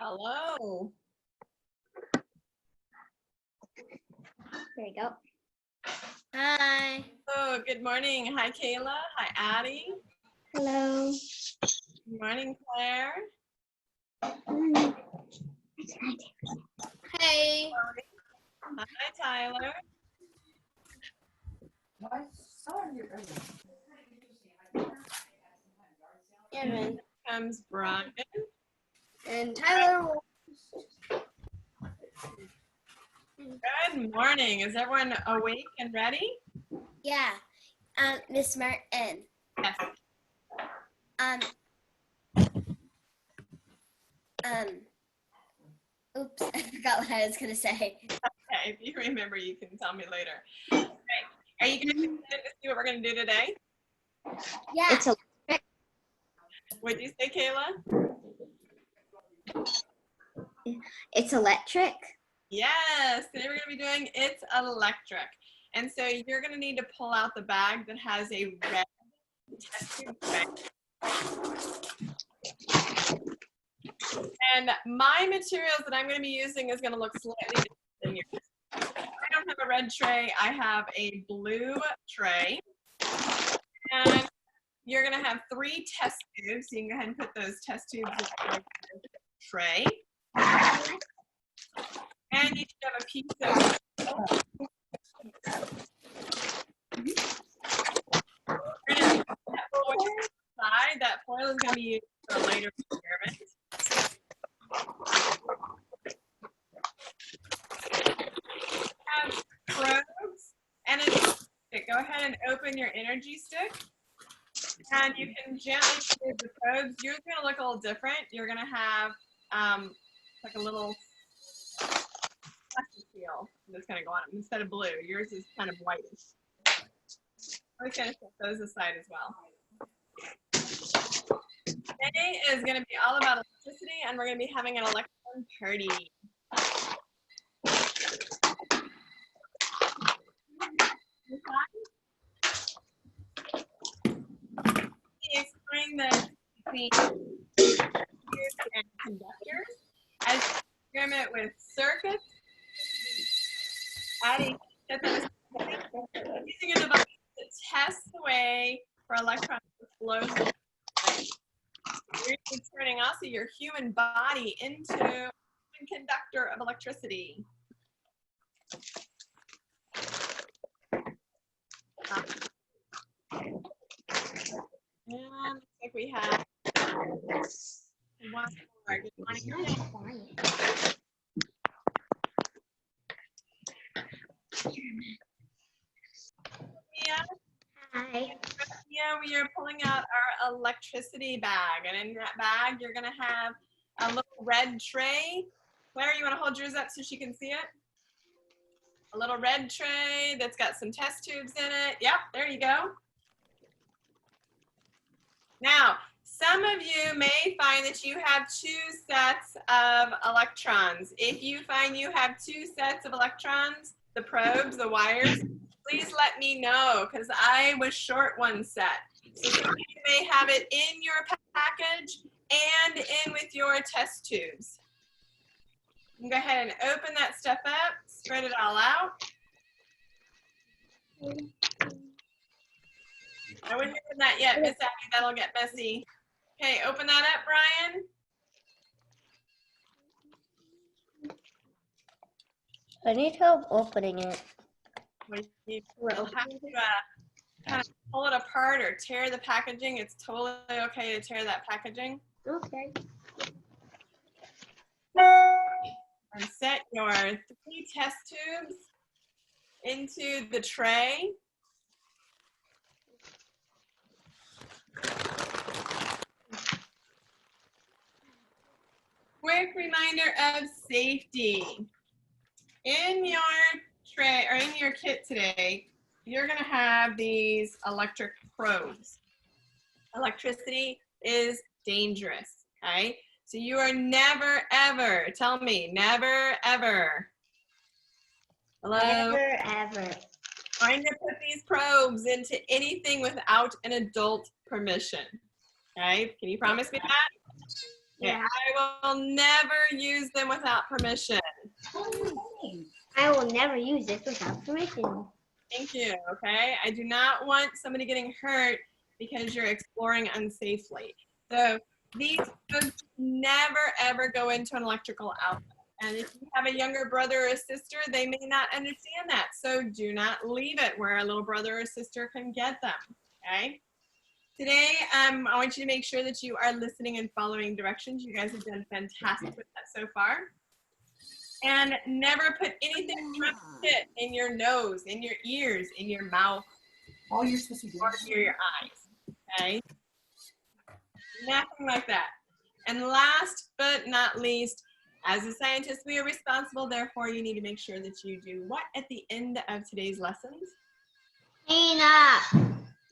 Hello. There you go. Hi. Oh, good morning. Hi, Kayla. Hi, Addie. Hello. Good morning, Claire. Hey. Hi, Tyler. Evan. Comes Brian. And Tyler will. Good morning. Is everyone awake and ready? Yeah. Miss Martin. Yes. Oops, I forgot what I was gonna say. Okay, if you remember, you can tell me later. Okay. Are you guys excited to see what we're going to do today? Yeah. It's electric. What did you say, Kayla? It's electric. Yes. Today we're going to be doing It's Electric. And so you're going to need to pull out the bag that has a red test tube tray. And my materials that I'm going to be using is going to look slightly different than yours. I don't have a red tray. I have a blue tray. And you're going to have 3 test tubes. So you can go ahead and put those test tubes in the tray. And you should have a piece of we're going to use that foil side. That foil is going to be used for a later experiment. Have probes and a stick. Go ahead and open your energy stick. And you can gently move the probes. Yours is going to look a little different. You're going to have like a little plastic seal that's going to go on it instead of blue. Yours is kind of whitish. I'm just going to set those aside as well. Today is going to be all about electricity, and we're going to be having an electron party. Explain the between and conductors as you experiment with circuits. Adding using a device that tests the way for electrons to flow. You're turning also your human body into a conductor of electricity. And looks like we have one more. Good morning. Yeah. Hi. Yeah, we are pulling out our electricity bag, and in that bag, you're gonna have a little red tray. Claire, you wanna hold yours up so she can see it? A little red tray that's got some test tubes in it. Yep, there you go. Now, some of you may find that you have 2 sets of electrons. If you find you have 2 sets of electrons, the probes, the wires, please let me know because I was short 1 set. So some of you may have it in your package and in with your test tubes. You can go ahead and open that stuff up, spread it all out. I wouldn't open that yet, Miss Abby, that'll get messy. Okay, open that up, Brian. I need help opening it. You'll have to kind of pull it apart or tear the packaging. It's totally okay to tear that packaging. Okay. And set your 3 test tubes into the tray. Quick reminder of safety. In your tray or in your kit today, you're going to have these electric probes. Electricity is dangerous, okay? So you are never, ever, tell me, never, ever. Hello? Never ever. Trying to put these probes into anything without an adult permission. Okay, can you promise me that? Yeah. I will never use them without permission. I will never use this without permission. Thank you, okay? I do not want somebody getting hurt because you're exploring unsafely. So these folks never ever go into an electrical outlet. And if you have a younger brother or sister, they may not understand that. So do not leave it where a little brother or sister can get them, okay? Today, I want you to make sure that you are listening and following directions. You guys have done fantastic with that so far. And never put anything in your nose, in your ears, in your mouth, All you're supposed to do. or near your eyes, okay? Nothing like that. And last but not least, as a scientist, we are responsible. Therefore, you need to make sure that you do what at the end of today's lessons? Clean up.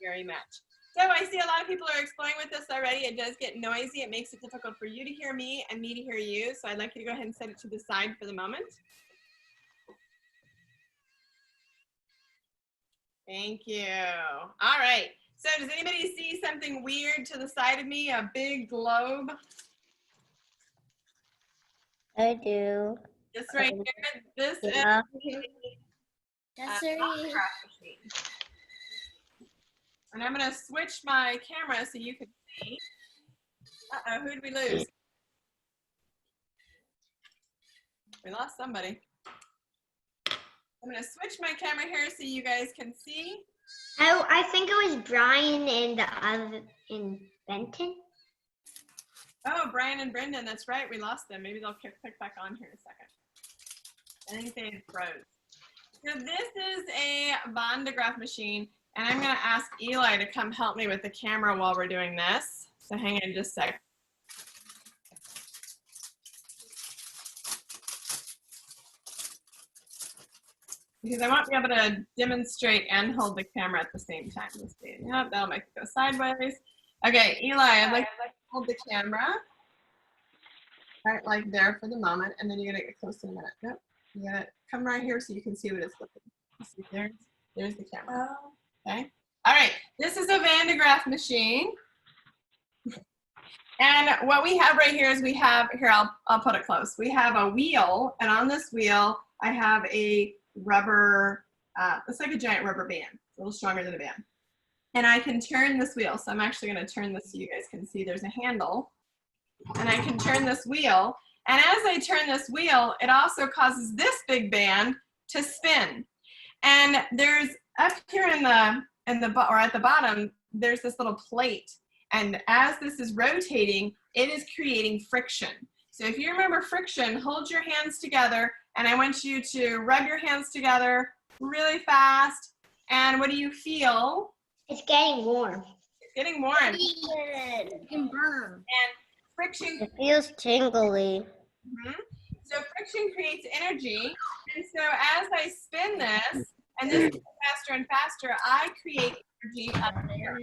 Very much. So I see a lot of people are exploring with this already. It does get noisy. It makes it difficult for you to hear me and me to hear you. So I'd like you to go ahead and set it to the side for the moment. Thank you. All right. So does anybody see something weird to the side of me? A big globe? I do. This right here. This Yeah. is That's a very deGraf machine. And I'm going to switch my camera so you can see. Uh-oh, who did we lose? We lost somebody. I'm going to switch my camera here so you guys can see. Oh, I think it was Brian and the other in Benton. Oh, Brian and Brendan, that's right. We lost them. Maybe they'll pick back on here in a second. I think they froze. So this is a deGraf machine, and I'm going to ask Eli to come help me with the camera while we're doing this. So hang on just a sec. Because I won't be able to demonstrate and hold the camera at the same time. Let's see. Yep, that'll make it go sideways. Okay, Eli, I'd like to hold the camera. Right, like there for the moment, and then you're gonna get close in a minute. Nope, you gotta come right here so you can see what it's looking. See, there's the camera. Okay. All right. This is a deGraf machine, and what we have right here is we have here. I'll put it close. We have a wheel, and on this wheel, I have a rubber. It's like a giant rubber band. It's a little stronger than a band, and I can turn this wheel. So I'm actually gonna turn this so you guys can see. There's a handle. And I can turn this wheel. And as I turn this wheel, it also causes this big band to spin. And there's up here at the bottom, there's this little plate. And as this is rotating, it is creating friction. So if you remember friction, hold your hands together. And I want you to rub your hands together really fast. And what do you feel? It's getting warm. It's getting warm. You can burn. And friction. It feels tingly. So friction creates energy, and so as I spin this, and this goes faster and faster, I create energy up here.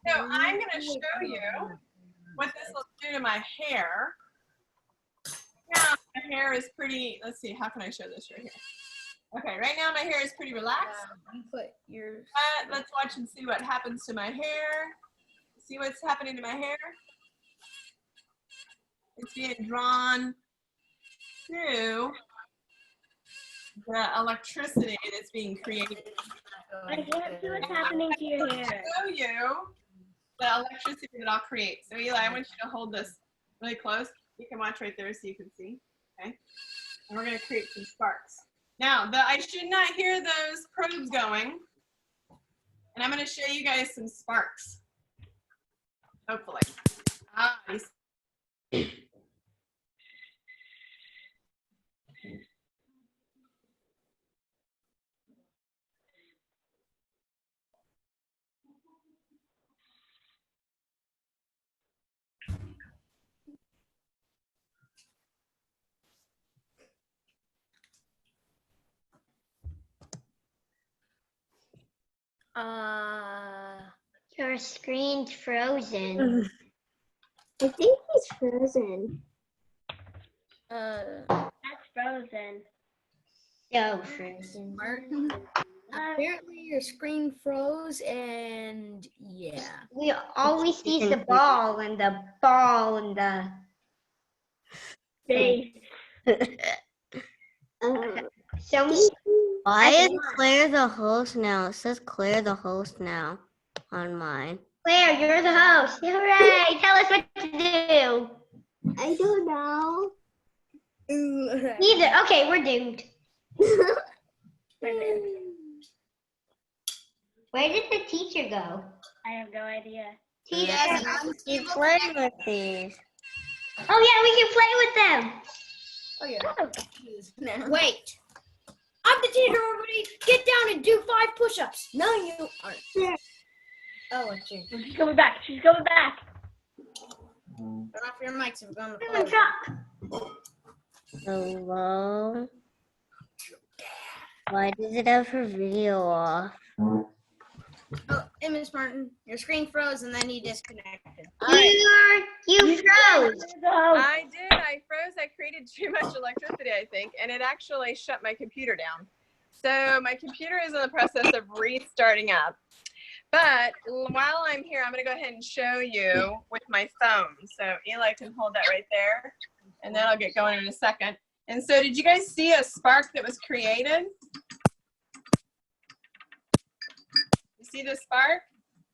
So I'm going to show you what this will do to my hair. Now my hair is pretty, let's see, how can I show this right here? Okay, right now my hair is pretty relaxed. Put your. Let's watch and see what happens to my hair. See what's happening to my hair? It's being drawn through the electricity that's being created. I can't see what's happening to your hair. I'll show you the electricity that I'll create. So Eli, I want you to hold this really close. You can watch right there so you can see. Okay. And we're going to create some sparks. Now, I should not hear those probes going. And I'm going to show you guys some sparks. Hopefully. You see. Your screen's frozen. I think he's frozen. That's frozen. So frozen. Martin, apparently your screen froze, and yeah. We always see the ball and the ball and the. Space. So Why is Claire the host now? It says Claire the host now on mine. Claire, you're the host. Hooray! Tell us what to do. I don't know. Neither. Okay, we're doomed. Where did the teacher go? I have no idea. Teacher. Keep playing with these. Oh yeah, we can play with them. Oh yeah. Oh. Wait. I'm the teacher, everybody. Get down and do 5 push-ups. No, you aren't. Oh, it's you. She's coming back. She's coming back. Turn off your mics if we're going to Come on, play. talk. Hello. Why does it have her video off? Oh, hey, Miss Martin, your screen froze and then you disconnected. You froze. I did. I froze. I created too much electricity, I think, and it actually shut my computer down. So my computer is in the process of restarting up. But while I'm here, I'm going to go ahead and show you with my phone. So Eli can hold that right there, and then I'll get going in a second. And so did you guys see a spark that was created? You see the spark?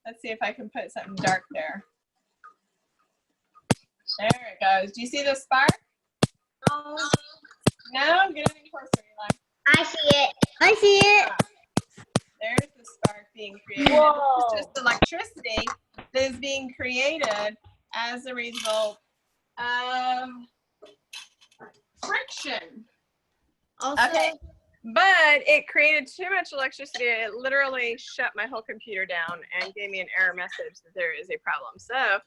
Let's see if I can put something dark there. There it goes. Do you see the spark? No? Get in closer, Eli. I see it. I see it. There's the spark being created. Whoa. It's just electricity that is being created as a result of friction. Also, Okay. But it created too much electricity. It literally shut my whole computer down and gave me an error message that there is a problem. So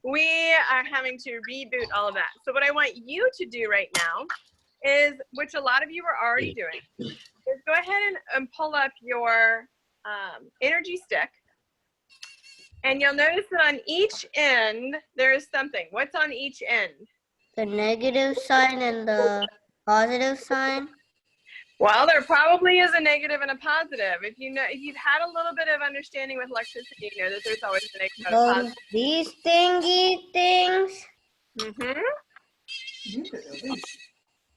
we are having to reboot all of that. So what I want you to do right now is, which a lot of you are already doing, is go ahead and pull up your energy stick. And you'll notice that on each end, there is something. What's on each end? The negative sign and the positive sign. Well, there probably is a negative and a positive. If you know, if you've had a little bit of understanding with electricity, you know that there's always a negative and a So positive. these thingy things.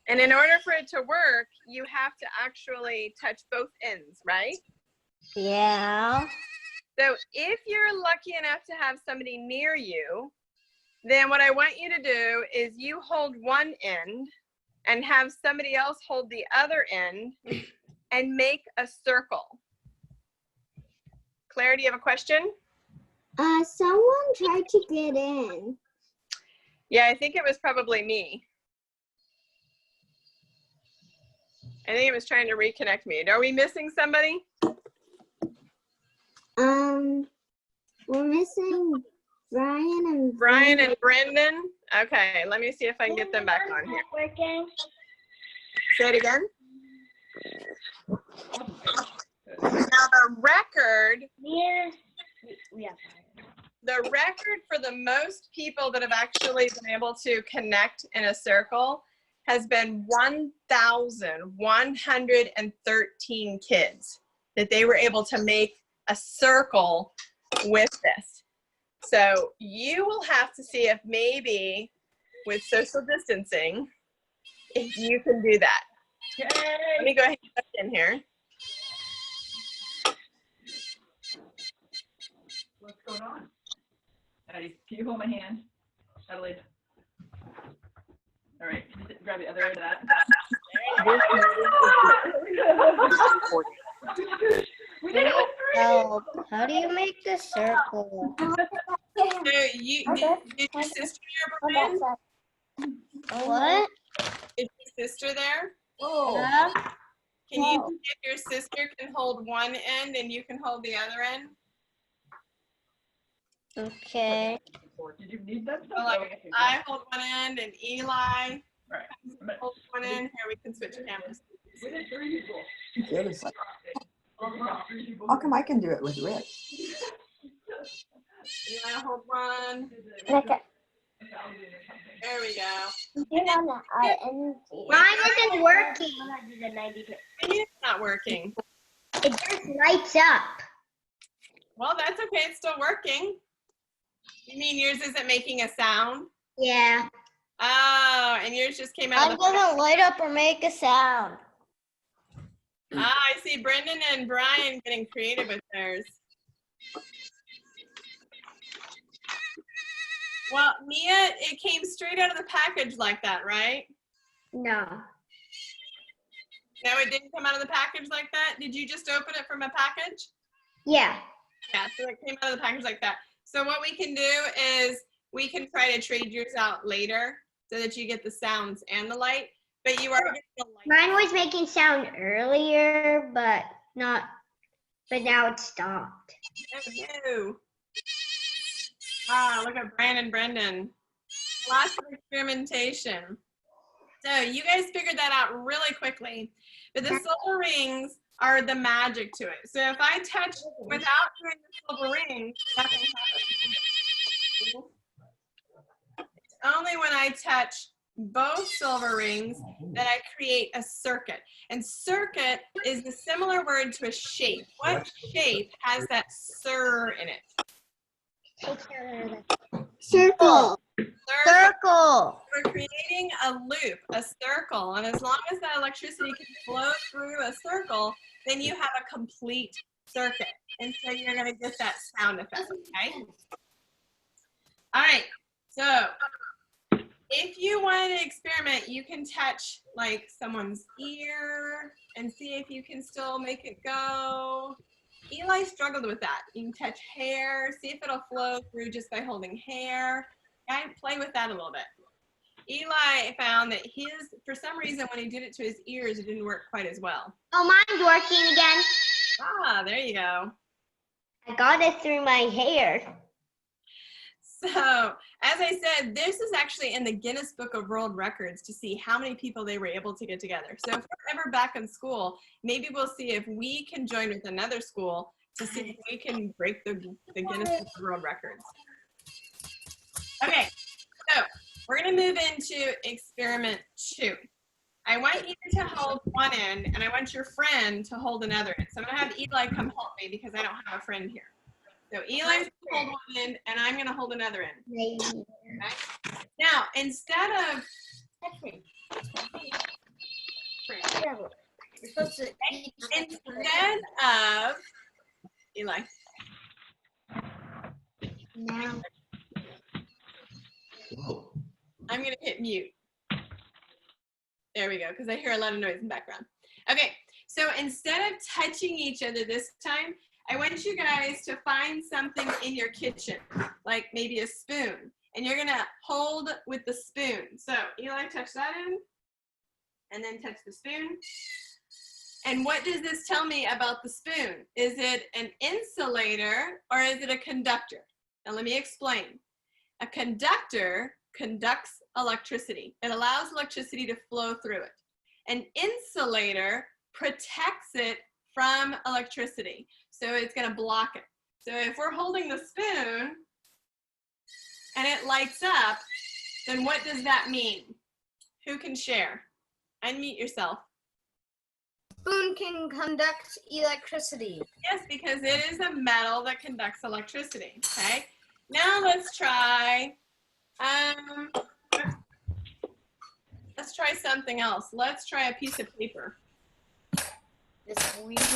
And in order for it to work, you have to actually touch both ends, right? Yeah. So if you're lucky enough to have somebody near you, then what I want you to do is you hold one end and have somebody else hold the other end and make a circle. Claire, do you have a question? Someone tried to get in. Yeah, I think it was probably me. I think it was trying to reconnect me. Are we missing somebody? We're missing Brian and Brendan? Okay, let me see if I can get them back on here. Working. Say it again. Now the record Yes. We have the record for the most people that have actually been able to connect in a circle has been 1,113 kids that they were able to make a circle with this. So you will have to see if maybe with social distancing, if you can do that. Let me go ahead and put it in here. What's going on? Addie, can you hold my hand? Adelaide. All right, grab the other end of that. We did it with three. Oh, how do you make the circle? So did your sister here, Brian? What? Is your sister there? Yeah. Can you see if your sister can hold one end and you can hold the other end? Okay. Did you need that So stuff? like Oh, okay, I hold one end and Eli right. holds one end. Here, we can switch cameras. We did three people. The other side. Three people. How come I can do it with Rich? Eli hold one. Okay. There we go. Mine isn't working. It's not working. It just lights up. Well, that's okay. It's still working. You mean yours isn't making a sound? Yeah. Oh, and yours just came out Mine of the doesn't light up or make a sound. I see Brendan and Brian getting creative with theirs. Well, Mia, it came straight out of the package like that, right? No. No, it didn't come out of the package like that? Did you just open it from a package? Yeah. Yeah, so it came out of the package like that. So what we can do is we can try to trade yours out later so that you get the sounds and the light, but you are getting the light. Mine was making sound earlier, but now it stopped. Oh, no. Ah, look at Brian and Brendan. Lots of experimentation. So you guys figured that out really quickly. But the silver rings are the magic to it. So if I touch without doing the silver rings, nothing happens. It's only when I touch both silver rings that I create a circuit. And circuit is the similar word to a shape. What shape has that sir in it? Circle. Circle. We're creating a loop, a circle, and as long as that electricity can flow through a circle, then you have a complete circuit. And so you're going to get that sound effect, okay? All right, so if you want to experiment, you can touch like someone's ear and see if you can still make it go. Eli struggled with that. You can touch hair, see if it'll flow through just by holding hair. Play with that a little bit. Eli found that for some reason, when he did it to his ears, it didn't work quite as well. Oh, mine's working again. Ah, there you go. I got it through my hair. So, as I said, this is actually in the Guinness Book of World Records to see how many people they were able to get together. So if we're ever back in school, maybe we'll see if we can join with another school to see if we can break the Guinness Book of World Records. Okay, so we're going to move into experiment 2. I want you to hold one end, and I want your friend to hold another end. So I'm going to have Eli come help me because I don't have a friend here. So Eli's going to hold one end, and I'm going to hold another end. Okay? Now, instead of Eli. Now. I'm going to hit mute. There we go, because I hear a lot of noise in the background. Okay, so instead of touching each other this time, I want you guys to find something in your kitchen, like maybe a spoon, and you're going to hold with the spoon. So Eli, touch that in, and then touch the spoon. And what does this tell me about the spoon? Is it an insulator or is it a conductor? Now let me explain. A conductor conducts electricity. It allows electricity to flow through it. An insulator protects it from electricity. So it's going to block it. So if we're holding the spoon and it lights up, then what does that mean? Who can share? Unmute yourself. Spoon can conduct electricity. Yes, because it is a metal that conducts electricity. Okay. Now let's try. Let's try something else. Let's try a piece of paper. This weird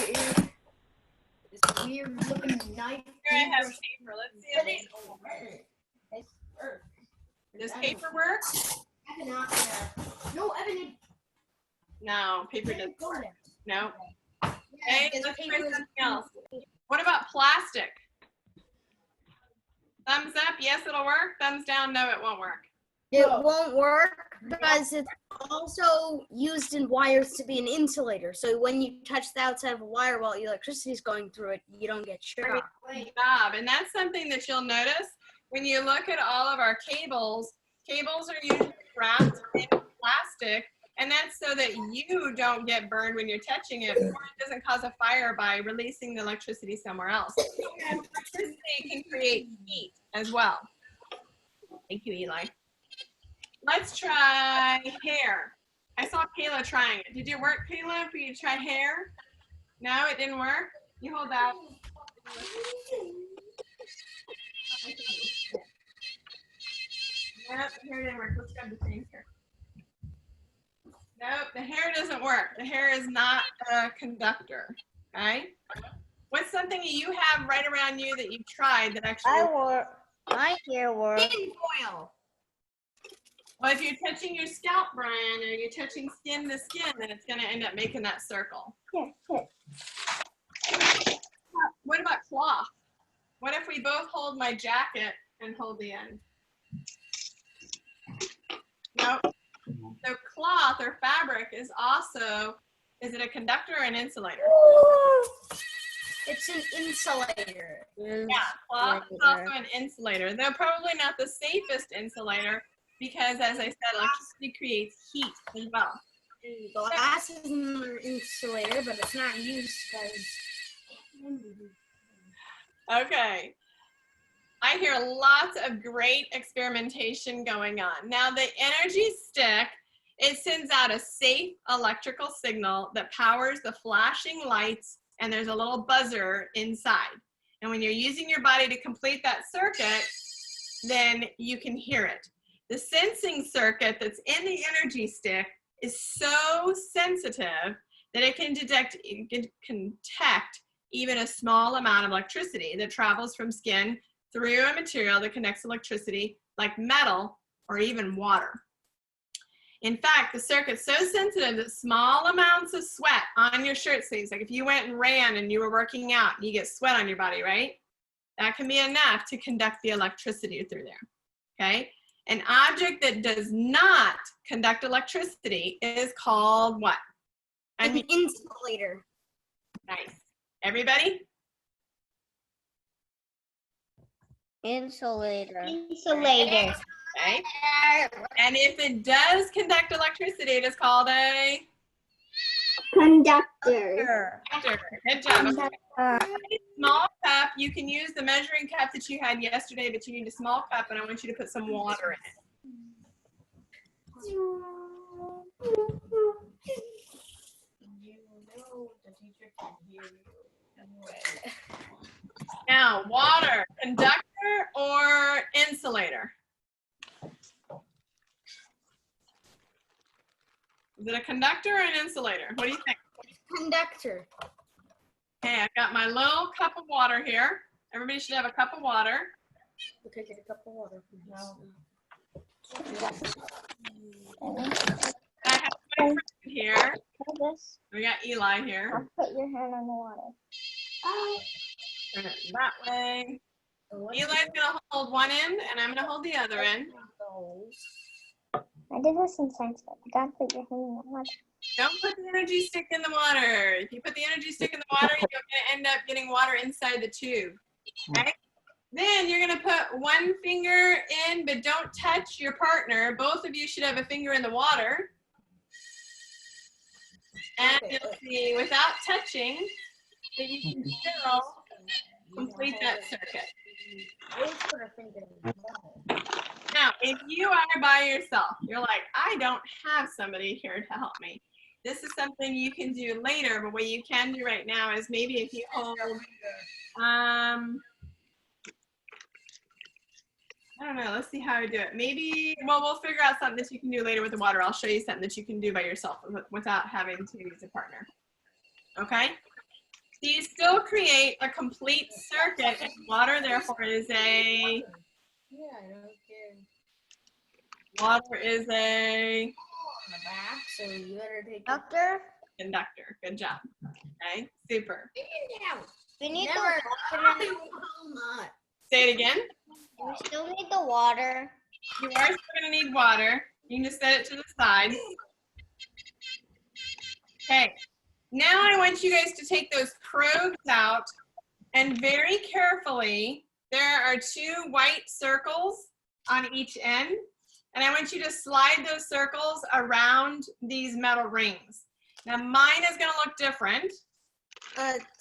looking knife. Here I have paper. Let's see if it does paper work? No, Evan. No, paper doesn't work. No. Yeah, Okay, let's try something else. What about plastic? Thumbs up, yes, it'll work. Thumbs down, no, it won't work. It won't work because it's also used in wires to be an insulator. So when you touch the outside of a wire while electricity is going through it, you don't get shock. Great job. And that's something that you'll notice when you look at all of our cables. Cables are usually wrapped in plastic, and that's so that you don't get burned when you're touching it, or it doesn't cause a fire by releasing the electricity somewhere else. And electricity can create heat as well. Thank you, Eli. Let's try hair. I saw Kayla trying it. Did it work, Kayla, for you to try hair? No, it didn't work? You hold that. Nope, the hair didn't work. Let's grab the thing here. Nope, the hair doesn't work. The hair is not a conductor. Okay? What's something that you have right around you that you've tried that actually My hair works. Tinfoil. Well, if you're touching your scalp, Brian, or you're touching skin to skin, then it's going to end up making that circle. Here, here. What about cloth? What if we both hold my jacket and hold the end? Nope. So cloth or fabric is also, is it a conductor or an insulator? It's an insulator. Yeah, cloth is also an insulator. They're probably not the safest insulator because, as I said, electricity creates heat as well. Glass is an insulator, but it's not used as. Okay. I hear lots of great experimentation going on. Now, the energy stick, it sends out a safe electrical signal that powers the flashing lights, and there's a little buzzer inside. And when you're using your body to complete that circuit, then you can hear it. The sensing circuit that's in the energy stick is so sensitive that it can detect even a small amount of electricity that travels from skin through a material that connects electricity, like metal or even water. In fact, the circuit's so sensitive that small amounts of sweat on your shirt sleeves, like if you went and ran and you were working out, you get sweat on your body, right? That can be enough to conduct the electricity through there, okay? An object that does not conduct electricity is called what? An insulator. Nice. Everybody? Insulator. Insulator. Okay. And if it does conduct electricity, it is called a Conductor. conductor. Good job. Small cup, you can use the measuring cup that you had yesterday, but you need a small cup, and I want you to put some water in it. Now, water, conductor or insulator? Is it a conductor or an insulator? What do you think? Conductor. Okay, I've got my little cup of water here. Everybody should have a cup of water. Okay, get a cup of water. I have my friend here. This. We got Eli here. Put your hand on the water. Turn it that way. Eli's gonna hold one end, and I'm gonna hold the other end. I did this in science class. You gotta put your hand in the water. Don't put the energy stick in the water. If you put the energy stick in the water, you're gonna end up getting water inside the tube. Okay? Then you're gonna put one finger in, but don't touch your partner. Both of you should have a finger in the water. And you'll see, without touching, that you can still complete that circuit. Now, if you are by yourself, you're like, I don't have somebody here to help me. This is something you can do later, but what you can do right now is maybe if you hold, I don't know, let's see how I do it. Maybe, well, we'll figure out something that you can do later with the water. I'll show you something that you can do by yourself without having to use a partner. Okay? So you still create a complete circuit, and water therefore is a, water is a So you better take Doctor, conductor. Good job. Okay, super. we need Never. the water. Not. Say it again. We still need the water. You are still going to need water. You can just set it to the side. Okay. Now I want you guys to take those probes out, and very carefully, there are 2 white circles on each end, and I want you to slide those circles around these metal rings. Now mine is going to look different.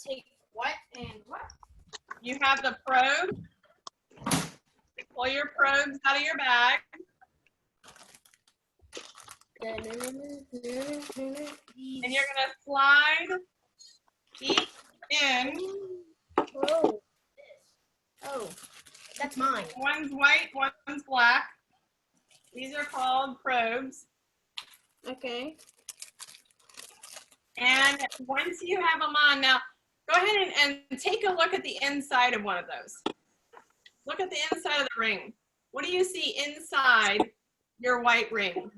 Take what and what? You have the probe. Pull your probes out of your bag. And you're going to slide each in. Oh, that's mine. One's white, one's black. These are called probes. Okay. And once you have them on, now go ahead and take a look at the inside of one of those. Look at the inside of the ring. What do you see inside your white ring?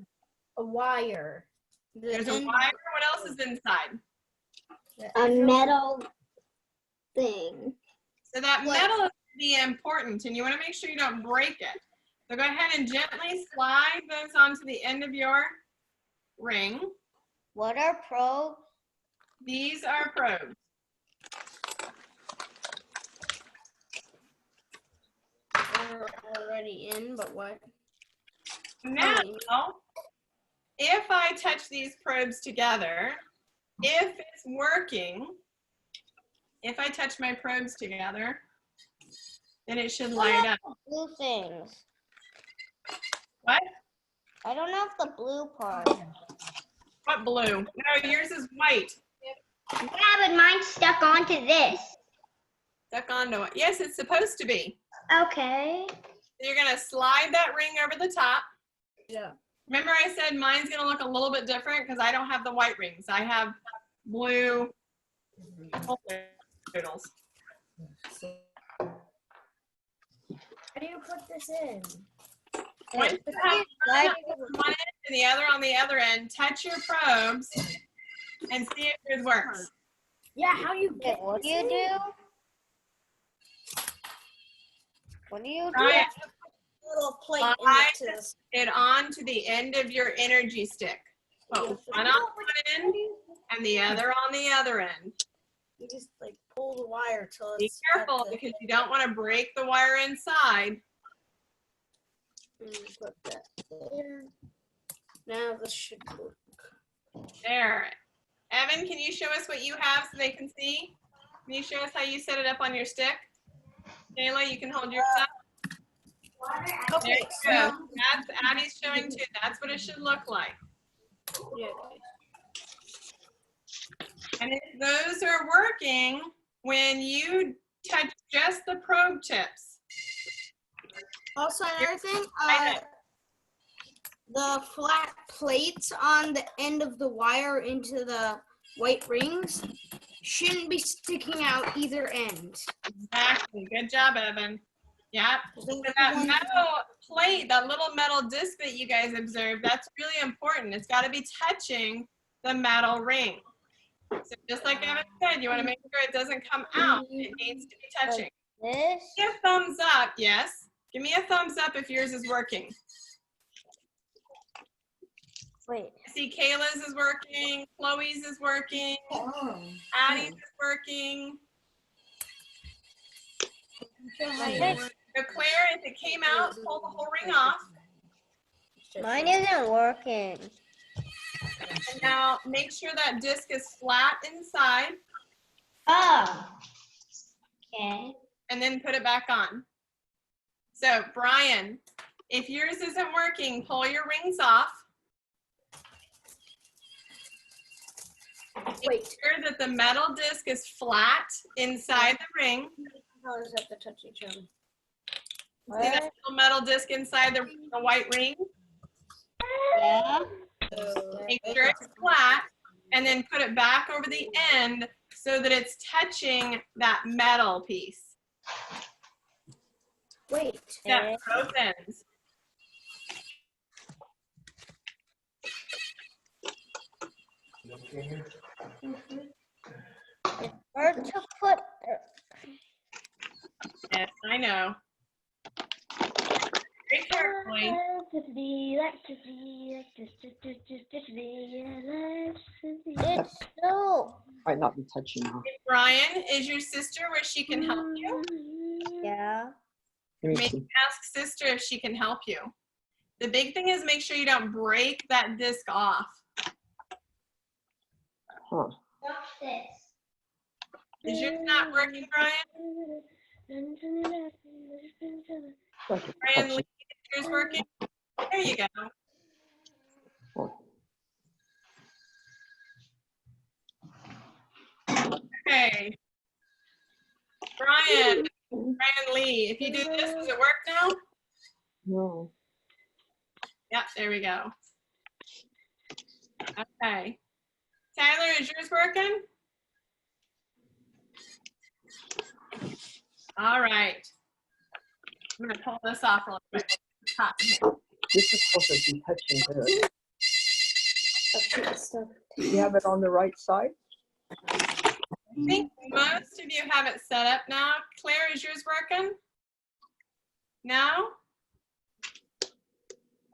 A wire. There's a wire. What else is inside? A metal thing. So that metal is going to be important, and you want to make sure you don't break it. So go ahead and gently slide those onto the end of your ring. What are probes? These are probes. We're already in, but what? Now, if I touch these probes together, if it's working, if I touch my probes together, then it should light up. Blue things. What? I don't know if the blue part. What blue? No, yours is white. Yeah, but mine's stuck onto this. Stuck onto it. Yes, it's supposed to be. Okay. So you're going to slide that ring over the top. Yeah. Remember I said mine's going to look a little bit different because I don't have the white rings. I have blue noodles. How do you put this in? Once you have one on one end and the other on the other end, touch your probes and see if yours works. Yeah, how do you Wait, get what do this you in? do? What do you do? Right. Little plate Slide into this. it onto the end of your energy stick. Put one on one end and the other on the other end. You just like pull the wire till Be it's at careful the- because you don't want to break the wire inside. Put that there. Now this should work. There. Evan, can you show us what you have so they can see? Can you show us how you set it up on your stick? Kayla, you can hold yours up. There Okay, you go. That's Addie's showing too. That's what it should look like. yeah. And if those are working, when you touch just the probe tips, Also, another thing, Right. the flat plates on the end of the wire into the white rings shouldn't be sticking out either end. exactly. Good job, Evan. Yep. So that metal plate, that little metal disc that you guys observed, that's really important. It's got to be touching the metal ring. So just like Evan said, you want to make sure it doesn't come out. It needs to be touching. This? Give me a thumbs up. Yes. Give me a thumbs up if yours is working. Wait. I see Kayla's is working. Chloe's is working. Addie's is working. So Claire, if it came out, pull the whole ring off. Mine isn't working. And now make sure that disc is flat inside Oh. Okay. and then put it back on. So Brian, if yours isn't working, pull your rings off. Make Wait. sure that the metal disc is flat inside the ring. How does that touch each other? See that little metal disc inside the white ring? Yeah. Make sure it's flat and then put it back over the end so that it's touching that metal piece. Wait. Yeah, both ends. Hard to put. Yes, I know. Very carefully. Electricity, electricity, electricity, electricity. It's so. Might not be touching now. Brian, is your sister where she can help you? Yeah. Let me Maybe see. ask sister if she can help you. The big thing is make sure you don't break that disc off. Huh. Watch this. Is yours not working, Brian? Like it's Brian, touching. Lee, is yours working? There you go. Okay. Brian Lee, if you do this, does it work now? No. Yep, there we go. Okay. Tyler, is yours working? All right. I'm going to pull this off real quick. Hot. This is supposed to be touching here. Do you have it on the right side? I think most of you have it set up now. Claire, is yours working? No?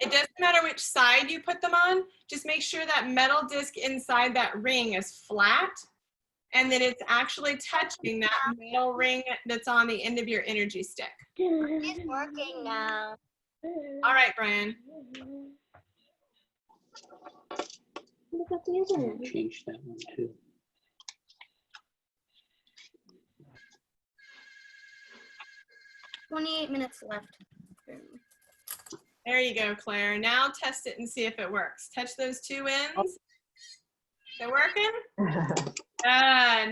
It doesn't matter which side you put them on. Just make sure that metal disc inside that ring is flat and that it's actually touching that metal ring that's on the end of your energy stick. It's working now. All right, Brian. What about the other one? Change that one too. $28 minutes left. There you go, Claire. Now test it and see if it works. Touch those two ends. Is it working?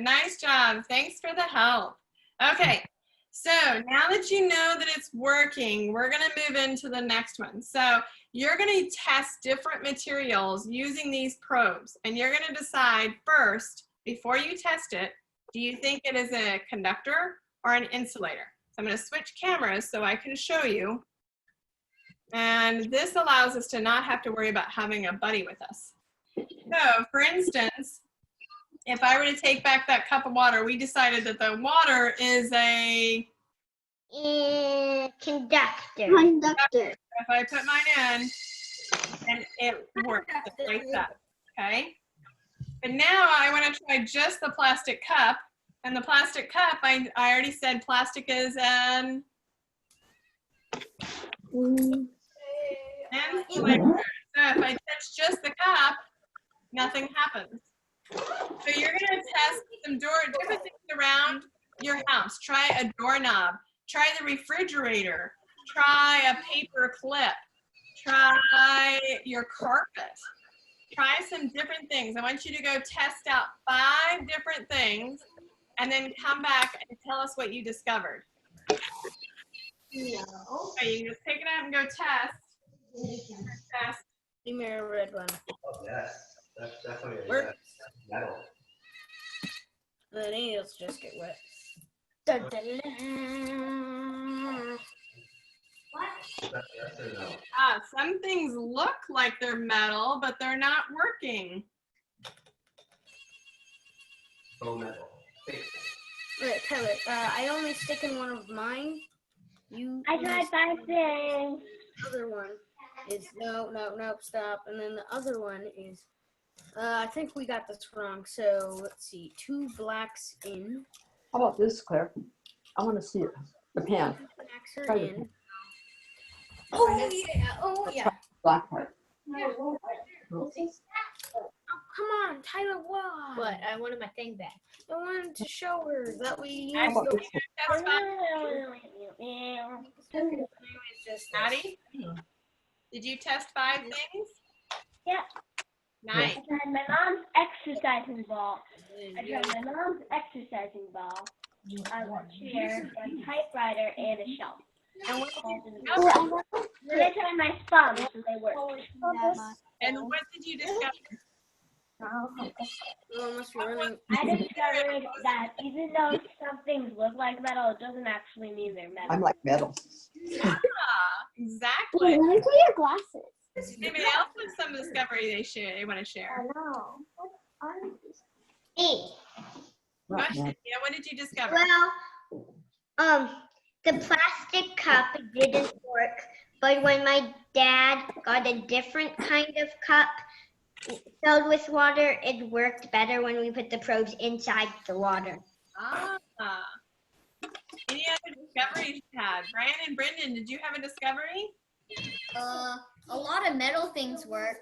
Nice job. Thanks for the help. Okay, so now that you know that it's working, we're going to move into the next one. So you're going to test different materials using these probes, and you're going to decide first, before you test it, do you think it is a conductor or an insulator? So I'm going to switch cameras so I can show you. And this allows us to not have to worry about having a buddy with us. So, for instance, if I were to take back that cup of water, we decided that the water is a Conductor. Conductor. If I put mine in, and it works just like that, okay? But now I want to try just the plastic cup, and the plastic cup, I already said plastic is an insulator. So if I touch just the cup, nothing happens. So you're going to test some different things around your house. Try a doorknob. Try the refrigerator. Try a paper clip. Try your carpet. Try some different things. I want you to go test out 5 different things and then come back and tell us what you discovered. No. Okay, you just take it out and go test. Test. Give me a red one. Oh, yes. That's definitely a Work. yes. Metal. The nails just get wet. Yes or no? Some things look like they're metal, but they're not working. Faux metal. Fake. Wait, Tyler, I only stick in one of mine. You. I tried 5 things. The other one is no, stop. And then the other one is, I think we got this wrong. So let's see, 2 blacks in. How about this, Claire? I want to see it. The pan. 2 blacks are Try the in. Oh yeah. black part. Oh, come on, Tyler, why? What? I wanted my thing back. I wanted to show her that we How use about the this one? Maddie, did you test 5 things? Yeah. Nice. I tried my mom's exercising ball. I tried my mom's exercising ball, a chair, a typewriter, and a shelf. And what Then I tried my thumbs, and they worked. did you discover? I discovered that even though some things look like metal, it doesn't actually mean they're metal. I'm like metal. Exactly. Let me put your glasses. Anybody else have some discovery they want to share? know. Hey. Go ahead. Yeah, what did you discover? Well, the plastic cup didn't work, but when my dad got a different kind of cup filled with water, it worked better when we put the probes inside the water. Any other discoveries you had? Brian and Brendan, did you have a discovery? A lot of metal things work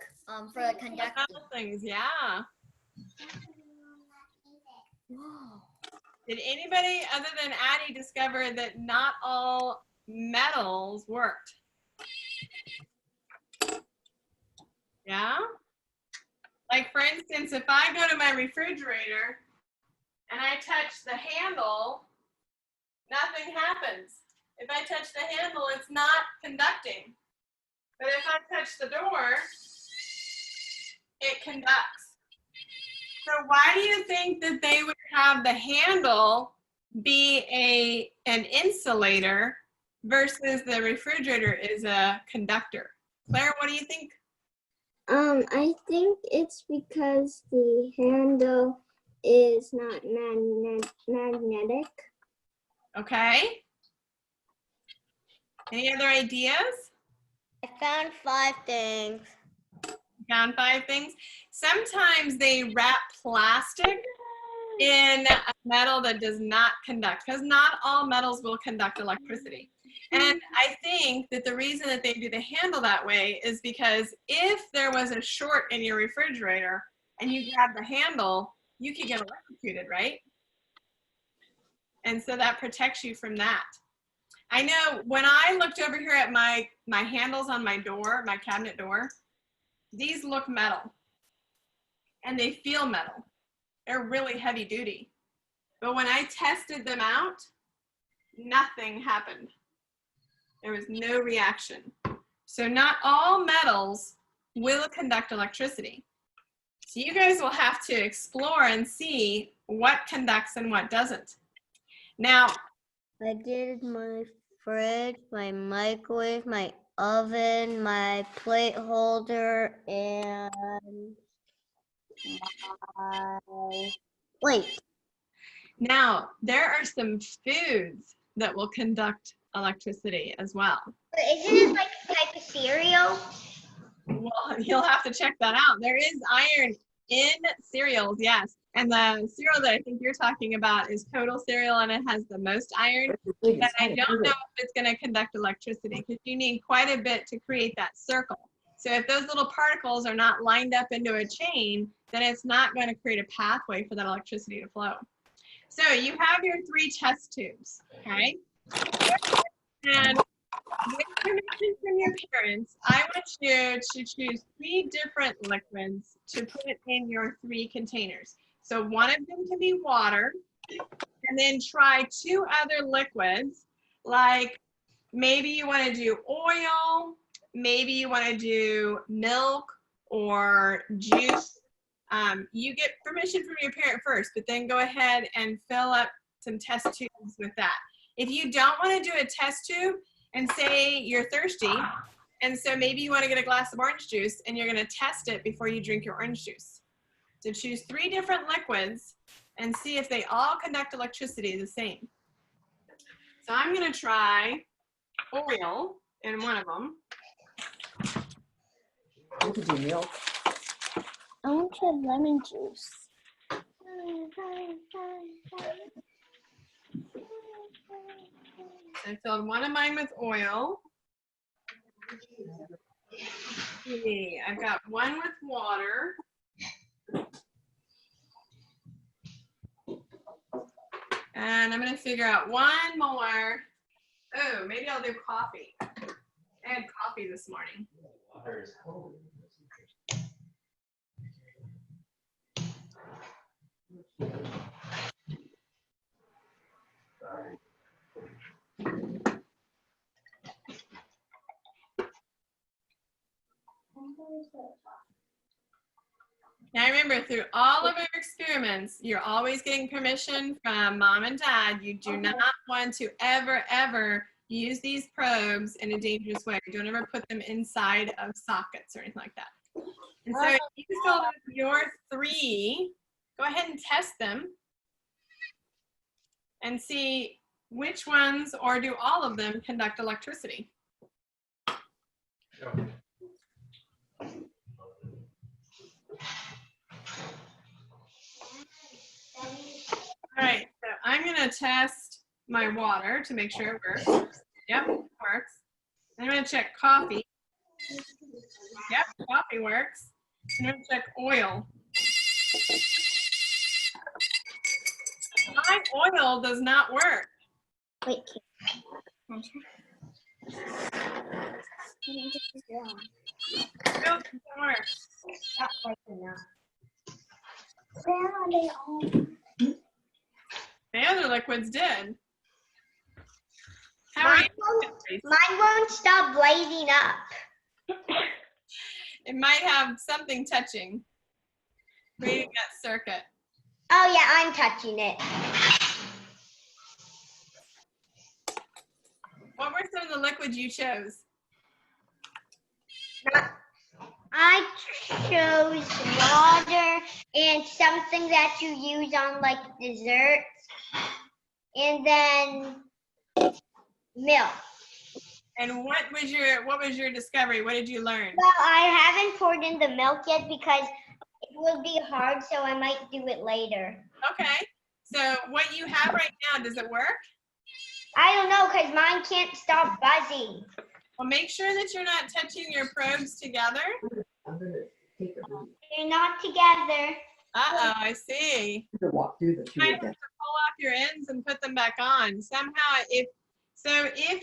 for the conductor. Metal things, yeah. Whoa. Did anybody other than Addie discover that not all metals worked? Yeah? Like for instance, if I go to my refrigerator and I touch the handle, nothing happens. If I touch the handle, it's not conducting. But if I touch the door, it conducts. So why do you think that they would have the handle be an insulator versus the refrigerator is a conductor? Claire, what do you think? I think it's because the handle is not magnetic. Okay. Any other ideas? I found 5 things. Found 5 things. Sometimes they wrap plastic in a metal that does not conduct, because not all metals will conduct electricity. And I think that the reason that they do the handle that way is because if there was a short in your refrigerator and you grab the handle, you could get electrocuted, right? And so that protects you from that. I know when I looked over here at my handles on my door, my cabinet door, these look metal and they feel metal. They're really heavy duty. But when I tested them out, nothing happened. There was no reaction. So not all metals will conduct electricity. So you guys will have to explore and see what conducts and what doesn't. Now, I did my fridge, my microwave, my oven, my plate holder, and my plate. now there are some foods that will conduct electricity as well. But isn't it like a type of cereal? Well, you'll have to check that out. There is iron in cereals, yes. And the cereal that I think you're talking about is total cereal, and it has the most iron. But I don't know if it's going to conduct electricity because you need quite a bit to create that circle. So if those little particles are not lined up into a chain, then it's not going to create a pathway for that electricity to flow. So you have your 3 test tubes, okay? And with permission from your parents, I want you to choose 3 different liquids to put in your 3 containers. So one of them can be water, and then try 2 other liquids, like maybe you want to do oil, maybe you want to do milk or juice. You get permission from your parent first, but then go ahead and fill up some test tubes with that. If you don't want to do a test tube, and say you're thirsty, and so maybe you want to get a glass of orange juice and you're going to test it before you drink your orange juice. So choose 3 different liquids and see if they all conduct electricity the same. So I'm going to try oil in one of them. You could do milk. I want to try lemon juice. I filled one of mine with oil. See, I've got one with water. And I'm going to figure out one more. Oh, maybe I'll do coffee. I had coffee this morning. Water is cold. Sorry. Now remember, through all of our experiments, you're always getting permission from mom and dad. You do not want to ever use these probes in a dangerous way. Don't ever put them inside of sockets or anything like that. And so you filled up your 3. Go ahead and test them and see which ones or do all of them conduct electricity. Sure. All right, so I'm going to test my water to make sure it works. Yep, it works. I'm going to check coffee. Yep, coffee works. I'm going to check oil. My oil does not work. Wait, Oil doesn't work. where are they all? The other liquids did. How are you? Mine won't stop blazing up. It might have something touching. Reading that circuit. Oh yeah, I'm touching it. What were some of the liquids you chose? I chose water and something that you use on like desserts, and then milk. And what was your discovery? What did you learn? Well, I haven't poured in the milk yet because it will be hard, so I might do it later. Okay. So what you have right now, does it work? I don't know because mine can't stop buzzing. Well, make sure that you're not touching your probes together. I'm gonna take a minute They're not together. Uh-oh, I see. to walk through the You two might have again. to pull off your ends and put them back on. Somehow, if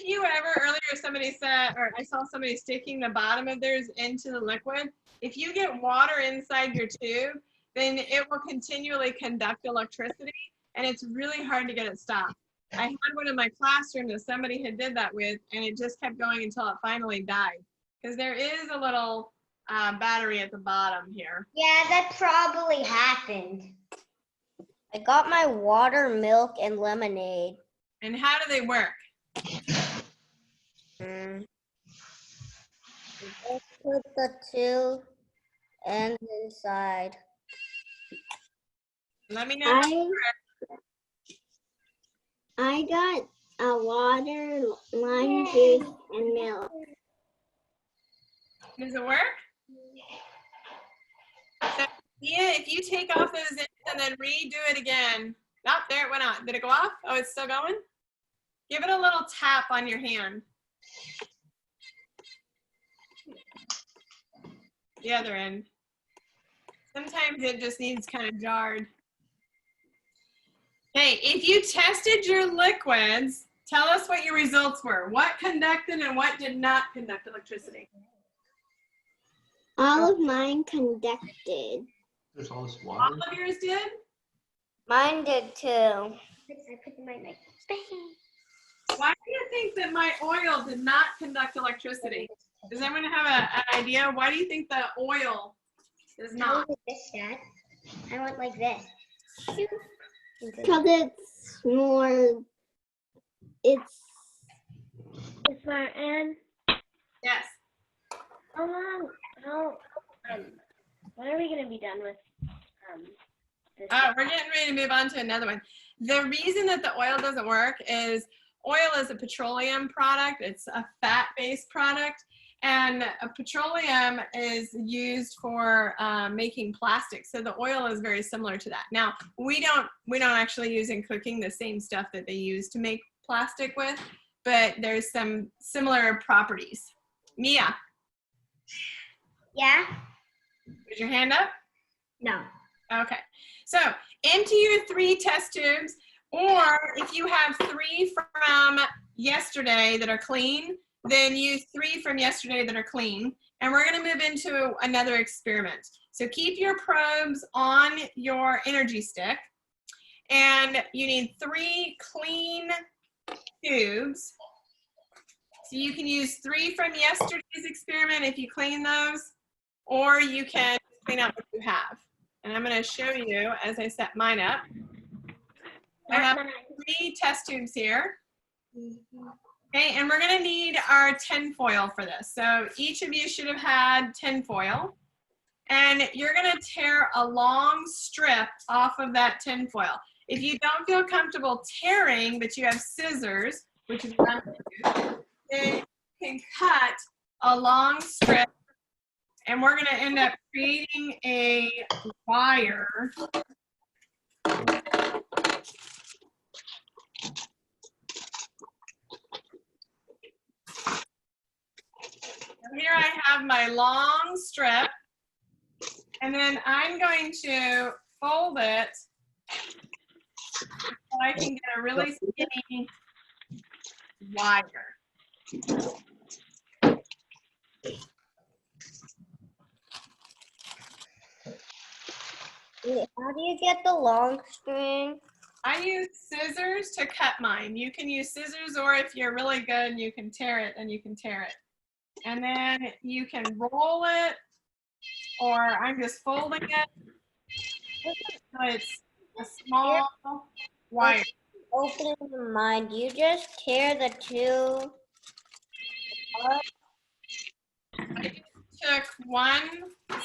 you ever, earlier somebody said, or I saw somebody sticking the bottom of theirs into the liquid, if you get water inside your tube, then it will continually conduct electricity, and it's really hard to get it stopped. I had one in my classroom that somebody had did that with, and it just kept going until it finally died. Because there is a little battery at the bottom here. Yeah, that probably happened. I got my water, milk, and lemonade. And how do they work? Just put the two ends inside. Let me know. I got a water, lime juice, and milk. Does it work? So, yeah, if you take off those ends and then redo it again. Oh, there it went out. Did it go off? Oh, it's still going? Give it a little tap on your hand. The other end. Sometimes it just needs kind of jarred. Okay, if you tested your liquids, tell us what your results were. What conducted and what did not conduct electricity? All of mine conducted. There's all this All water. of yours did? Mine did too. I put mine like Why do you think that my oil did not conduct electricity? Does anyone have an idea? Why do you think the oil does I not? want like this, Dad. I want like this. Because it's more, it's Miss Martin, Yes. how long, when are we gonna be done with, this? We're getting ready to move on to another one. The reason that the oil doesn't work is oil is a petroleum product. It's a fat-based product. And petroleum is used for making plastic. So the oil is very similar to that. Now, we don't actually use in cooking the same stuff that they use to make plastic with, but there's some similar properties. Mia, Yeah? put your hand up. No. Okay, so empty your 3 test tubes, or if you have 3 from yesterday that are clean, then use 3 from yesterday that are clean. And we're gonna move into another experiment. So keep your probes on your energy stick, and you need 3 clean tubes. So you can use 3 from yesterday's experiment if you clean those, or you can clean out what you have. And I'm gonna show you as I set mine up. I have 3 test tubes here. Okay, and we're gonna need our tin foil for this. So each of you should have had tin foil. And you're gonna tear a long strip off of that tin foil. If you don't feel comfortable tearing, but you have scissors, which is what I'm gonna do, then you can cut a long strip, and we're gonna end up creating a wire. Here I have my long strip, and then I'm going to fold it so I can get a really skinny wire. How do you get the long string? I use scissors to cut mine. You can use scissors, or if you're really good and you can tear it, then you can tear it. And then you can roll it, or I'm just folding it. So it's a small wire. Opening the mind, you just tear the two. I just took one,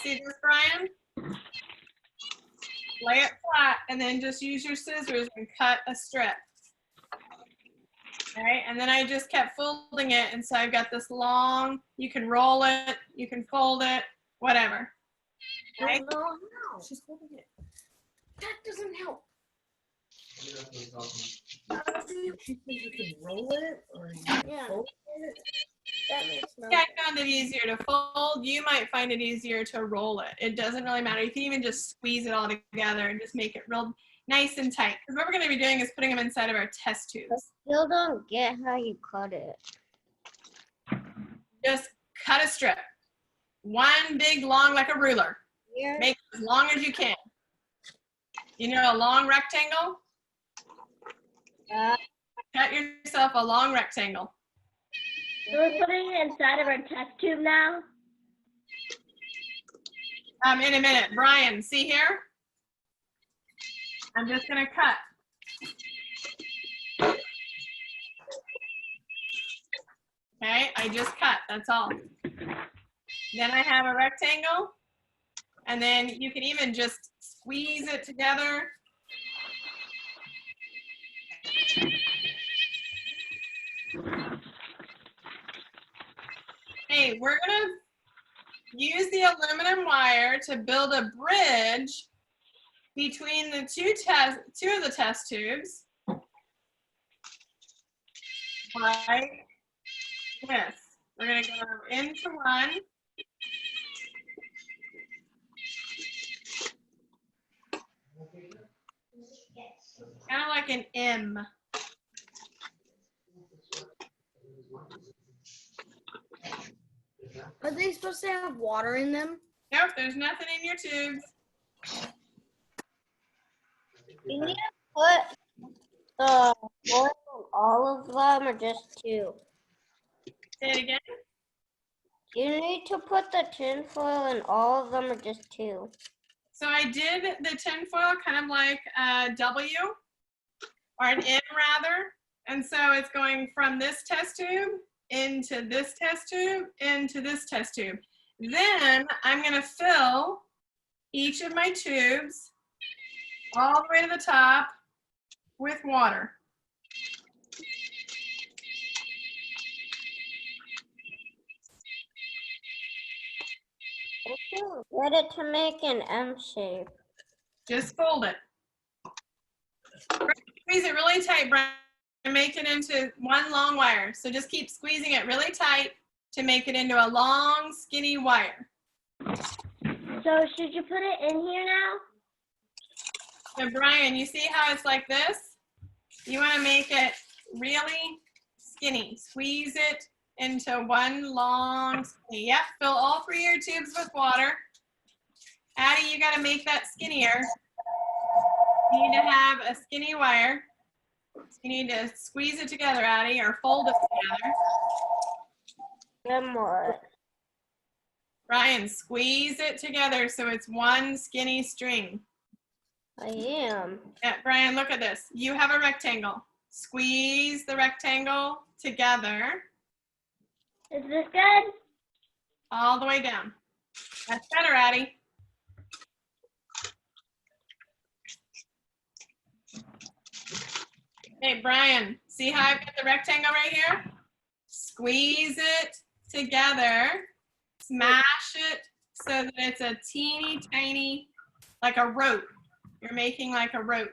see this, Brian? Lay it flat and then just use your scissors and cut a strip. Okay, and then I just kept folding it, and so I've got this long, you can roll it, you can fold it, whatever. Okay? No, she's holding it. That doesn't help. She says you can roll it or fold it. That makes no I found it easier to fold. You might find it easier to roll it. It doesn't really matter. You can even just squeeze it all together and just make it real nice and tight. Because what we're going to be doing is putting them inside of our test tubes. Still don't get how you cut it. Just cut a strip. One big, long, like a ruler. Here. Make it as long as you can. You know a long rectangle? Cut yourself a long rectangle. So we're putting it inside of our test tube now? In a minute. Brian, see here? I'm just going to cut. Okay, I just cut, that's all. Then I have a rectangle, and then you can even just squeeze it together. Hey, we're gonna use the aluminum wire to build a bridge between the two of the test tubes. Like this. We're gonna go into one. Kind of like an M. Are they supposed to have water in them? Nope, there's nothing in your tubes. You need to put the foil on all of them or just two? Say it again. You need to put the tin foil in all of them or just two? So I did the tin foil kind of like a W, or an M rather. And so it's going from this test tube into this test tube into this test tube. Then I'm going to fill each of my tubes all the way to the top with water. Get it to make an M shape. Just fold it. Squeeze it really tight, Brian, and make it into one long wire. So just keep squeezing it really tight to make it into a long, skinny wire. So should you put it in here now? So Brian, you see how it's like this? You want to make it really skinny. Squeeze it into one long skinny. Yep, fill all three of your tubes with water. Addie, you got to make that skinnier. You need to have a skinny wire. You need to squeeze it together, Addie, or fold it together. Then what? Brian, squeeze it together so it's one skinny string. I am. Yeah, Brian, look at this. You have a rectangle. Squeeze the rectangle together. Is this good? All the way down. That's better, Addie. Hey, Brian, see how I've got the rectangle right here? Squeeze it together, smash it so that it's a teeny tiny, like a rope. You're making like a rope.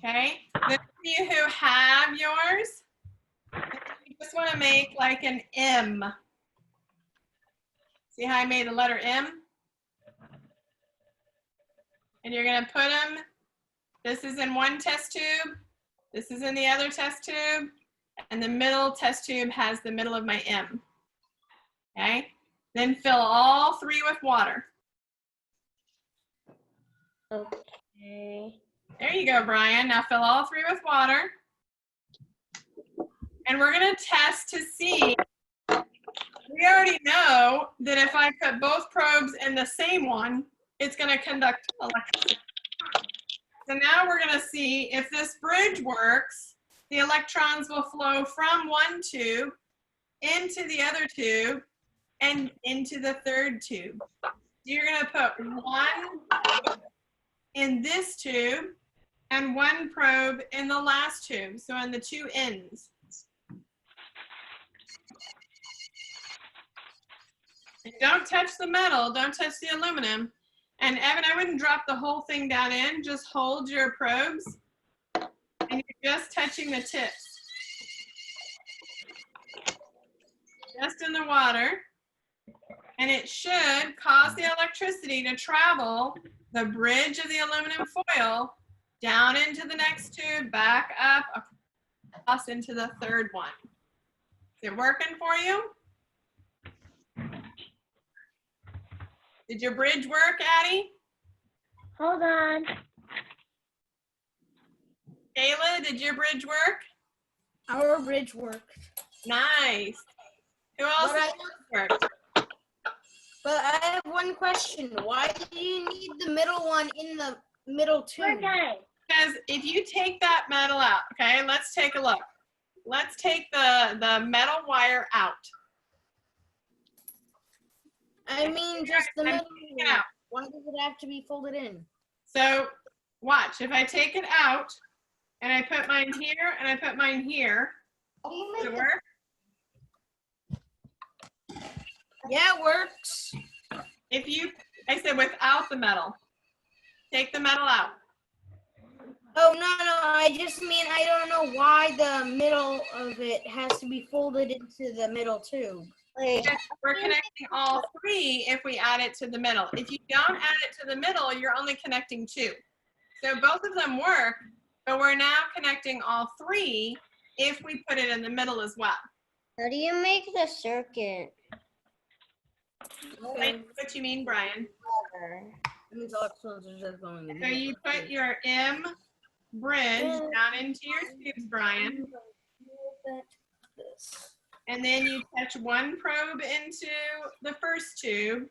Okay, those of you who have yours, you just want to make like an M. See how I made the letter M? And you're going to put them, this is in one test tube, this is in the other test tube, and the middle test tube has the middle of my M. Okay, then fill all three with water. Okay. There you go, Brian. Now fill all three with water. And we're going to test to see. We already know that if I put both probes in the same one, it's going to conduct electricity. So now we're going to see if this bridge works. The electrons will flow from one tube into the other tube and into the third tube. You're going to put one in this tube and one probe in the last tube, so in the two ends. And don't touch the metal, don't touch the aluminum. And Evan, I wouldn't drop the whole thing down in, just hold your probes and you're just touching the tips. Just in the water. And it should cause the electricity to travel the bridge of the aluminum foil down into the next tube, back up, across into the third one. Is it working for you? Did your bridge work, Addie? Hold on. Kayla, did your bridge work? Our bridge worked. Nice. Who else worked? But I have one question. Why do you need the middle one in the middle tube? Okay. Because if you take that metal out, okay, let's take a look. Let's take the metal wire out. I mean, just the I'm middle taking it one. out. Why does it have to be folded in? So watch, if I take it out and I put mine here and I put mine here, does it work? Yeah, it works. If you, I said without the metal, take the metal out. Oh, no, I just mean I don't know why the middle of it has to be folded into the middle tube. Wait, We're connecting all three if we add it to the middle. If you don't add it to the middle, you're only connecting two. So both of them work, but we're now connecting all three if we put it in the middle as well. how do you make the circuit? I know what you mean, Brian. That means electrons are just going in. So you put your M bridge down into your tubes, Brian. And then you touch one probe into the first tube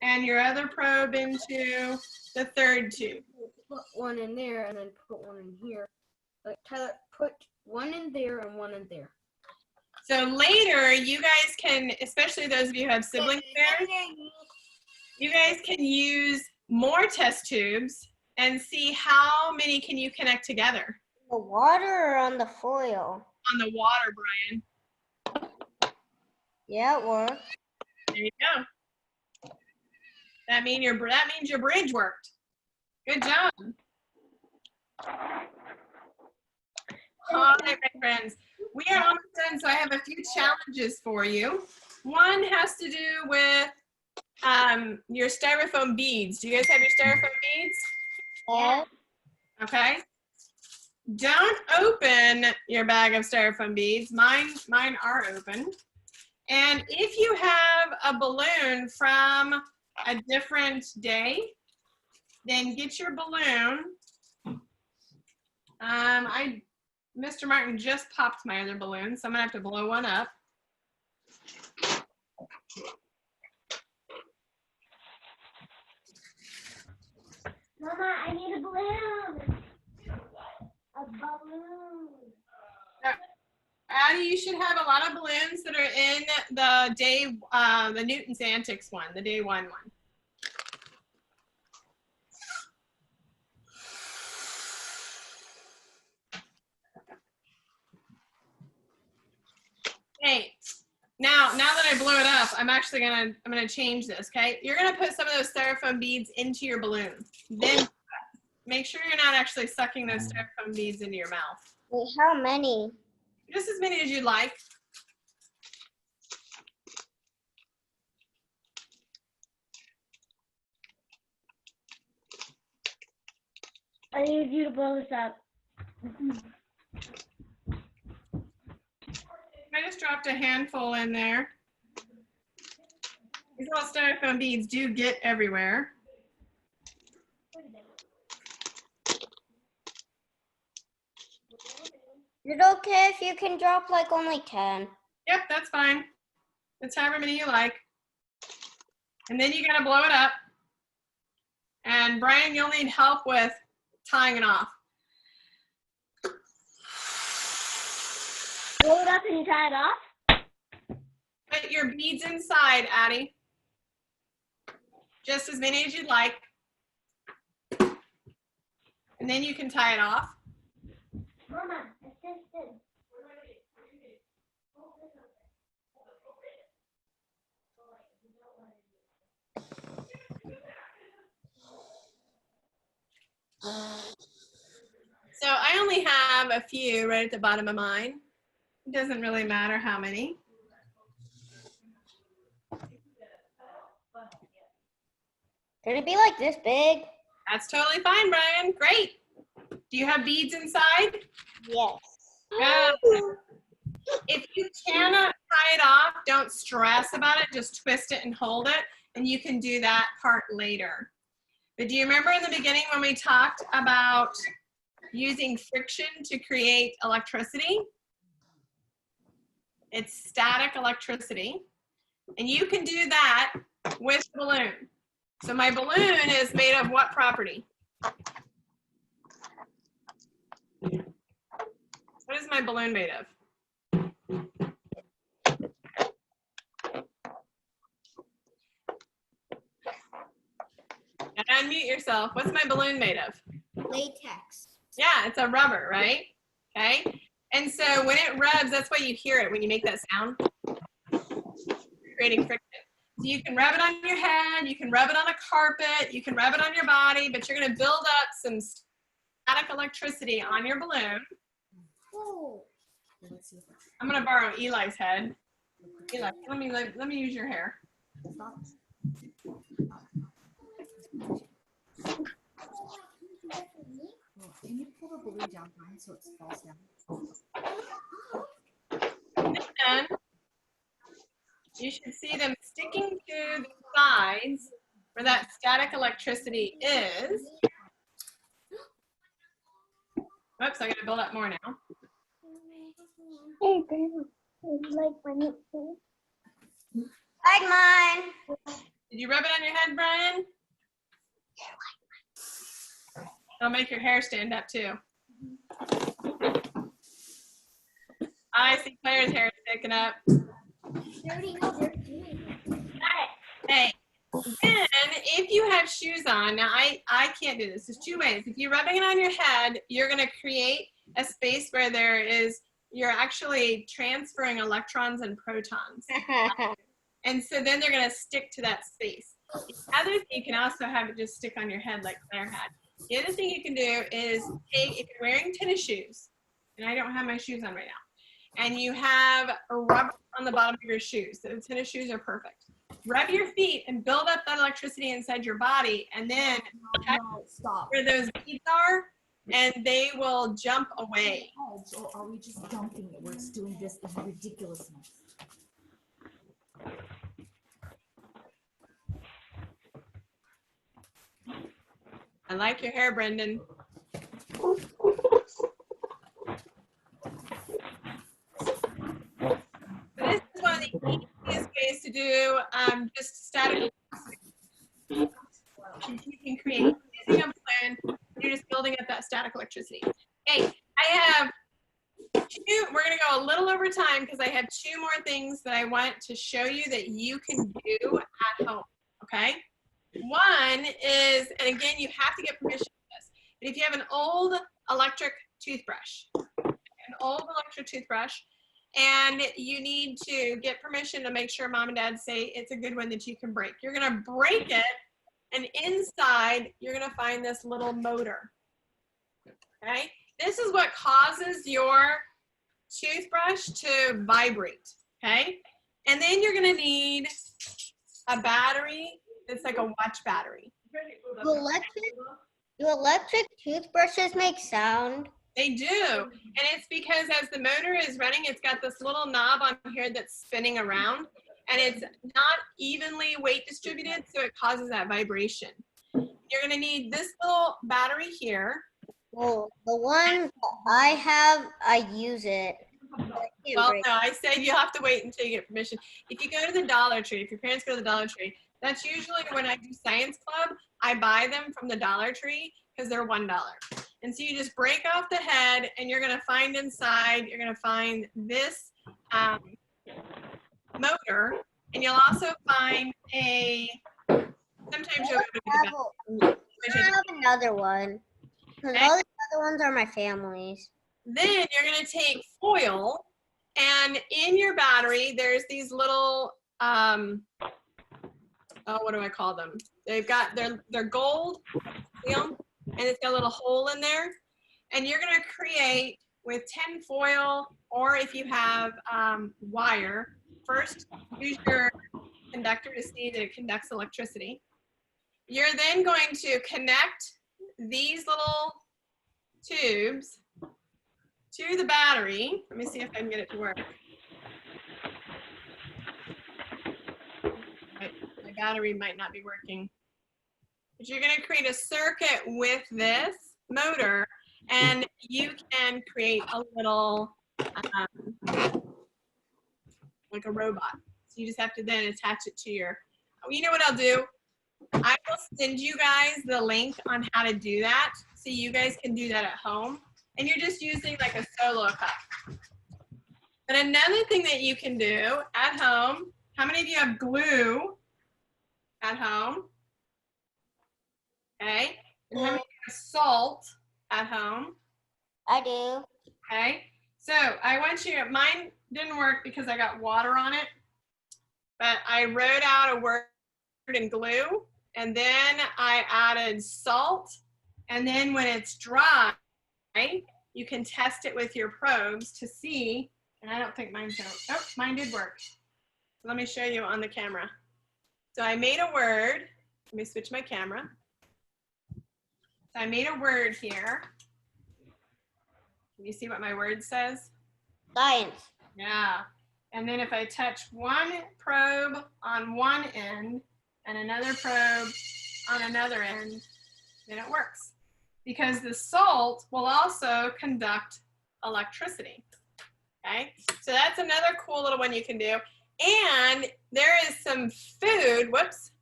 and your other probe into the third tube. Put one in there and then put one in here. Like Tyler, put one in there and one in there. So later, you guys can, especially those of you who have sibling pairs, you guys can use more test tubes and see how many can you connect together. The water or on the foil? On the water, Brian. Yeah, it works. There you go. That means your bridge worked. Good job. All right, my friends. We are almost done, so I have a few challenges for you. One has to do with your styrofoam beads. Do you guys have your styrofoam beads? Yeah. Okay. Don't open your bag of styrofoam beads. Mine are open. And if you have a balloon from a different day, then get your balloon. Mr. Martin just popped my other balloon, so I'm gonna have to blow one up. Mama, I need a balloon. A balloon. Addie, you should have a lot of balloons that are in the day, the Newton's Antics one, the day one. Okay, now that I blew it up, I'm gonna change this, okay? You're gonna put some of those styrofoam beads into your balloon. Then make sure you're not actually sucking those styrofoam beads into your mouth. Wait, how many? Just as many as you like. I need you to blow this up. I just dropped a handful in there. These little styrofoam beads do get everywhere. it okay if you can drop like only 10? Yep, that's fine. It's however many you like. And then you gotta blow it up. And Brian, you'll need help with tying it off. Blow it up and tie it off. Put your beads inside, Addie. Just as many as you'd like. And then you can tie it off. Mama, assistant. So I only have a few right at the bottom of mine. It doesn't really matter how many. Can it be like this big? That's totally fine, Brian. Great. Do you have beads inside? Yes. Good. If you cannot tie it off, don't stress about it. Just twist it and hold it, and you can do that part later. But do you remember in the beginning when we talked about using friction to create electricity? It's static electricity. And you can do that with a balloon. So my balloon is made of what property? What is my balloon made of? And unmute yourself. What's my balloon made of? Latex. Yeah, it's a rubber, right? Okay. And so when it rubs, that's why you hear it when you make that sound. Creating friction. So you can rub it on your head, you can rub it on a carpet, you can rub it on your body, but you're going to build up some static electricity on your balloon. Oh. I'm going to borrow Eli's head. Eli, let me use your hair. Can you pull the balloon down fine so it falls down? And you should see them sticking to the sides where that static electricity is. Oops, I got to build up more now. Hey, Grandma, like my new thing? Like mine. Did you rub it on your head, Brian? It'll make your hair stand up too. I see Claire's hair sticking up. Hey, then if you have shoes on, now I can't do this. There's two ways. If you're rubbing it on your head, you're going to create a space where you're actually transferring electrons and protons. And so then they're going to stick to that space. The other thing, you can also have it just stick on your head like Claire had. The other thing you can do is if you're wearing tennis shoes, and I don't have my shoes on right now, and you have a rubber on the bottom of your shoes, the tennis shoes are perfect. Rub your feet and build up that electricity inside your body, and then check where those beads are, and they will jump away. Or are we just dumping it where it's doing this ridiculousness? I like your hair, Brendan. This is one of the easiest ways to do just static. You can create using a balloon. You're just building up that static electricity. Okay, I have two. We're going to go a little over time because I have two more things that I want to show you that you can do at home. Okay. One is, and again, you have to get permission for this, but if you have an old electric toothbrush, and you need to get permission to make sure mom and dad say it's a good one that you can break. You're going to break it, and inside, you're going to find this little motor. Okay? This is what causes your toothbrush to vibrate. Okay? And then you're going to need a battery. It's like a watch battery. Do electric toothbrushes make sound? They do. And it's because as the motor is running, it's got this little knob on here that's spinning around. And it's not evenly weight distributed, so it causes that vibration. You're going to need this little battery here. Well, the one that I have, I use it. I can't Well, break no, I said you have to wait until you get permission. If you go to the Dollar Tree, if your parents go to the Dollar Tree, that's usually when I do science club, I buy them from the Dollar Tree because they're $1. And so you just break off the head and you're gonna find inside, you're gonna find this motor, and you'll also find sometimes you'll go to the back. I have another one. Because all the other ones are my family's. Then you're gonna take foil, and in your battery, there's these little, what do I call them? They've got, they're gold, see 'em? And it's got a little hole in there. And you're gonna create with tin foil, or if you have wire, first use your conductor to see that it conducts electricity. You're then going to connect these little tubes to the battery. Let me see if I can get it to work. My battery might not be working. But you're going to create a circuit with this motor, and you can create a little, like a robot. So you just have to then attach it to your, you know what I'll do? I will send you guys the link on how to do that, so you guys can do that at home. And you're just using like a solo cup. But another thing that you can do at home, how many of you have glue at home? Okay. And how many of you have salt at home? I do. Okay. So I want you, mine didn't work because I got water on it, but I wrote out a word in glue, and then I added salt, and then when it's dry, you can test it with your probes to see, and I don't think mine's gonna, oh, mine did work. Let me show you on the camera. So I made a word, let me switch my camera. So I made a word here. Can you see what my word says? Science. Yeah. And then if I touch one probe on one end and another probe on another end, then it works. Because the salt will also conduct electricity. Okay, so that's another cool little one you can do. And there is some food, whoops,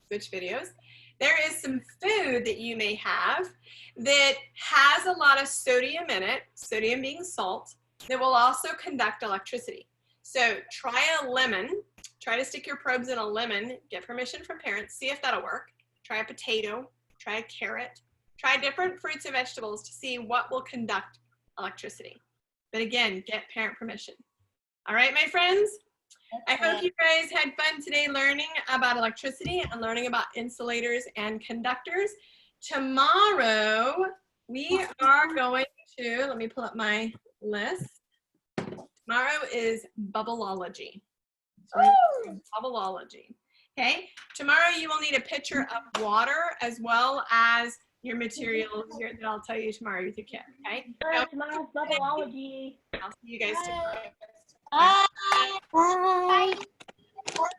switch videos. There is some food that you may have that has a lot of sodium in it, sodium being salt, that will also conduct electricity. So try a lemon, try to stick your probes in a lemon, get permission from parents, see if that'll work. Try a potato, try a carrot, try different fruits and vegetables to see what will conduct electricity. But again, get parent permission. All right, my friends? I hope you guys had fun today learning about electricity and learning about insulators and conductors. Tomorrow, we are going to, let me pull up my list. Tomorrow is bubbleology. Bubbleology. Okay, tomorrow you will need a pitcher of water as well as your materials here that I'll tell you tomorrow with your kit. Okay. Tomorrow's bubbleology. I'll see you guys tomorrow. Bye. Bye.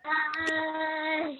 Bye.